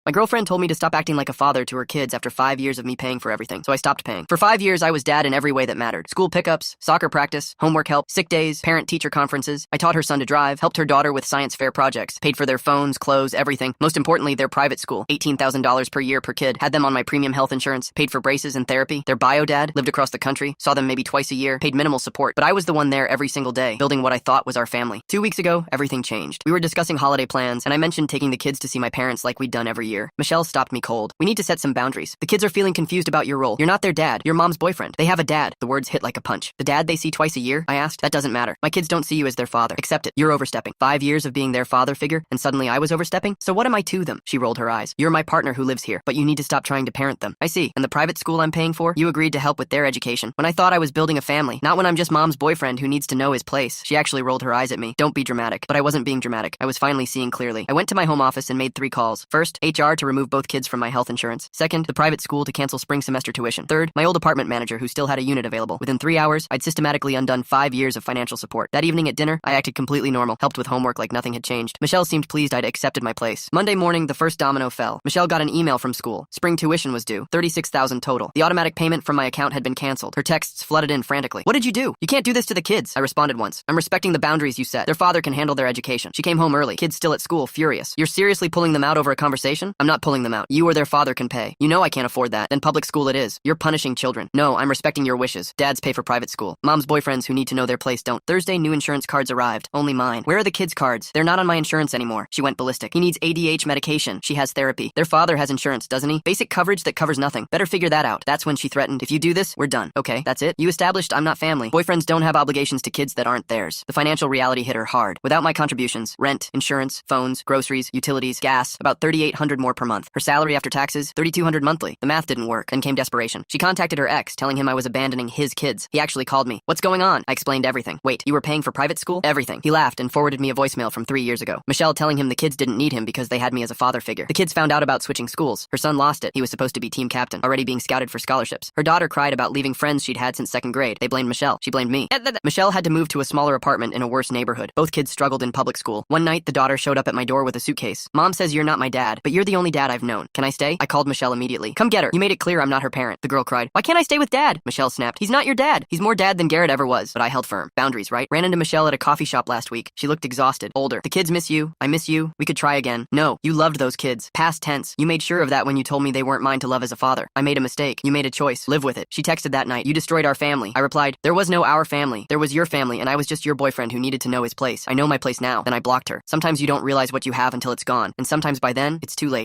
My girlfriend told me to stop acting like a father to her kids after 5 years of me paying for everything, so I stopped paying. For 5 years, I was dad in every way that mattered. School pickups, soccer practice, homework help, sick days, parent-teacher conferences. I taught her son to drive, helped her daughter with science fair projects, paid for their phones, clothes, everything. Most importantly, their private school, $18,000 per year per kid, had them on my premium health insurance, paid for braces and therapy. Their bio dad lived across the country, saw them maybe twice a year, paid minimal support, but I was the one there every single day, building what I thought was our family. 2 weeks ago, everything changed. We were discussing holiday plans, and I mentioned taking the kids to see my parents like we'd done every year. Michelle stopped me cold. We need to set some boundaries. The kids are feeling confused about your role. You're not their dad. You're mom's boyfriend. They have a dad. The words hit like a punch. The dad they see twice a year? I asked. That doesn't matter. My kids don't see you as their father. Accept it. You're overstepping. 5 years of being their father figure, and suddenly I was overstepping? So what am I to them? She rolled her eyes. You're my partner who lives here, but you need to stop trying to parent them. I see. And the private school I'm paying for? You agreed to help with their education. When I thought I was building a family, not when I'm just mom's boyfriend who needs to know his place. She actually rolled her eyes at me. Don't be dramatic. But I wasn't being dramatic. I was finally seeing clearly. I went to my home office and made 3 calls. First, HR to remove both kids from my health insurance. Second, the private school to cancel spring semester tuition. Third, my old apartment manager who still had a unit available. Within 3 hours, I'd systematically undone 5 years of financial support. That evening at dinner, I acted completely normal, helped with homework like nothing had changed. Michelle seemed pleased I'd accepted my place. Monday morning, the first domino fell. Michelle got an email from school. Spring tuition was due. $36,000 total. The automatic payment from my account had been canceled. Her texts flooded in frantically. What did you do? You can't do this to the kids. I responded once. I'm respecting the boundaries you set. Their father can handle their education. She came home early. Kids still at school, furious. You're seriously pulling them out over a conversation? I'm not pulling them out. You or their father can pay. You know I can't afford that. Then public school it is. You're punishing children. No, I'm respecting your wishes. Dads pay for private school. Mom's boyfriends who need to know their place don't. Thursday, new insurance cards arrived. Only mine. Where are the kids' cards? They're not on my insurance anymore. She went ballistic. He needs ADH medication. She has therapy. Their father has insurance, doesn't he? Basic coverage that covers nothing. Better figure that out. That's when she threatened, if you do this, we're done. Okay, that's it? You established I'm not family. Boyfriends don't have obligations to kids that aren't theirs. The financial reality hit her hard. Without my contributions, rent, insurance, phones, groceries, utilities, gas, about $3,800 more per month. Her salary after taxes, $3,200 monthly. The math didn't work. Then came desperation. She contacted her ex, telling him I was abandoning his kids. He actually called me. What's going on? I explained everything. Wait, you were paying for private school? Everything. He laughed and forwarded me a voicemail from 3 years ago. Michelle telling him the kids didn't need him because they had me as a father figure. The kids found out about switching schools. Her son lost it. He was supposed to be team captain, already being scouted for scholarships. Her daughter cried about leaving friends she'd had since 2nd grade. They blamed Michelle. She blamed me. Michelle had to move to a smaller apartment in a worse neighborhood. Both kids struggled in public school. One night, the daughter showed up at my door with a suitcase. Mom says you're not my dad, but you're the only dad I've known. Can I stay? I called Michelle immediately. Come get her. You made it clear I'm not her parent. The girl cried. Why can't I stay with dad? Michelle snapped. He's not your dad. He's more dad than Garrett ever was. But I held firm. Boundaries, right? Ran into Michelle at a coffee shop last week. She looked exhausted, older. The kids miss you. I miss you. We could try again. No, you loved those kids. Past tense. You made sure of that when you told me they weren't mine to love as a father. I made a mistake. You made a choice. Live with it. She texted that night. You destroyed our family. I replied, there was no our family. There was your family, and I was just your boyfriend who needed to know his place. I know my place now. Then I blocked her. Sometimes you don't realize what you have until it's gone, and sometimes by then, it's too late.